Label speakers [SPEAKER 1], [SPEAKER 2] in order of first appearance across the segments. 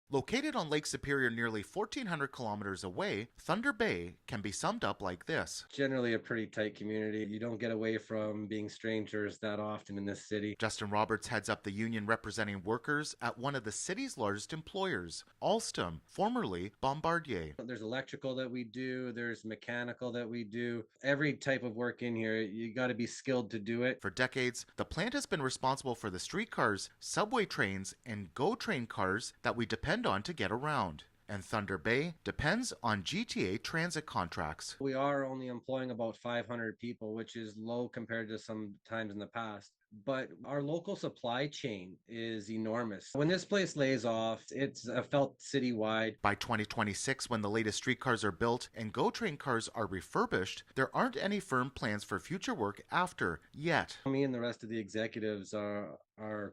[SPEAKER 1] Located on Lake Superior nearly 1,400 kilometers away, Thunder Bay can be summed up like this.
[SPEAKER 2] Generally a pretty tight community. You don't get away from being strangers that often in this city.
[SPEAKER 1] Justin Roberts heads up the union representing workers at one of the city's largest employers, Alstom, formerly Bombardier.
[SPEAKER 2] There's electrical that we do, there's mechanical that we do. Every type of work in here, you got to be skilled to do it.
[SPEAKER 1] For decades, the plant has been responsible for the streetcars, subway trains, and GO train cars that we depend on to get around. And Thunder Bay depends on GTA transit contracts.
[SPEAKER 2] We are only employing about 500 people, which is low compared to some times in the past. But our local supply chain is enormous. When this place lays off, it's felt citywide.
[SPEAKER 1] By 2026, when the latest streetcars are built and GO train cars are refurbished, there aren't any firm plans for future work after yet.
[SPEAKER 2] Me and the rest of the executives are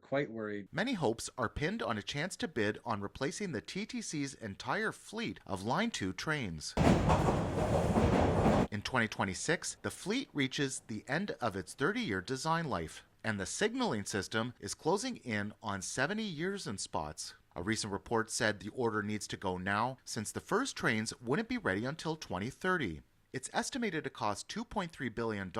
[SPEAKER 2] quite worried.
[SPEAKER 1] Many hopes are pinned on a chance to bid on replacing the TTC's entire fleet of Line 2 trains. In 2026, the fleet reaches the end of its 30-year design life, and the signaling system is closing in on 70 years in spots. A recent report said the order needs to go now since the first trains wouldn't be ready until 2030. It's estimated to cost $2.3 billion.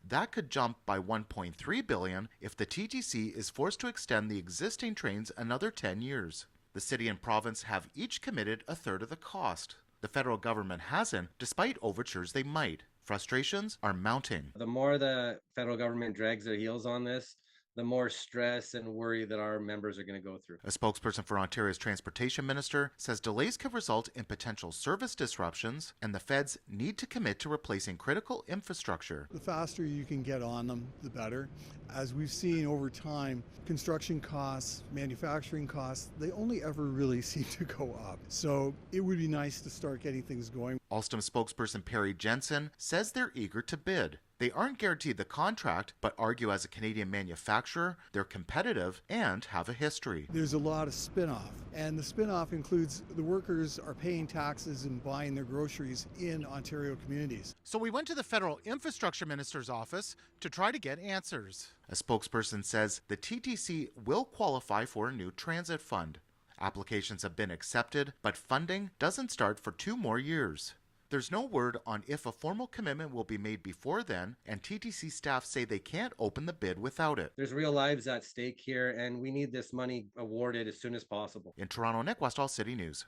[SPEAKER 1] That could jump by $1.3 billion if the TTC is forced to extend the existing trains another 10 years. The city and province have each committed a third of the cost. The federal government hasn't, despite overtures they might. Frustrations are mounting.
[SPEAKER 2] The more the federal government drags their heels on this, the more stress and worry that our members are going to go through.
[SPEAKER 1] A spokesperson for Ontario's transportation minister says delays could result in potential service disruptions, and the feds need to commit to replacing critical infrastructure.
[SPEAKER 3] The faster you can get on them, the better. As we've seen over time, construction costs, manufacturing costs, they only ever really seem to go up. So it would be nice to start getting things going.
[SPEAKER 1] Alstom spokesperson Perry Jensen says they're eager to bid. They aren't guaranteed the contract, but argue as a Canadian manufacturer, they're competitive and have a history.
[SPEAKER 3] There's a lot of spin-off, and the spin-off includes the workers are paying taxes and buying their groceries in Ontario communities.
[SPEAKER 1] So we went to the federal infrastructure minister's office to try to get answers. A spokesperson says the TTC will qualify for a new transit fund. Applications have been accepted, but funding doesn't start for 2 more years. There's no word on if a formal commitment will be made before then, and TTC staff say they can't open the bid without it.
[SPEAKER 2] There's real lives at stake here, and we need this money awarded as soon as possible.
[SPEAKER 1] In Toronto, Nick Westoll, City News.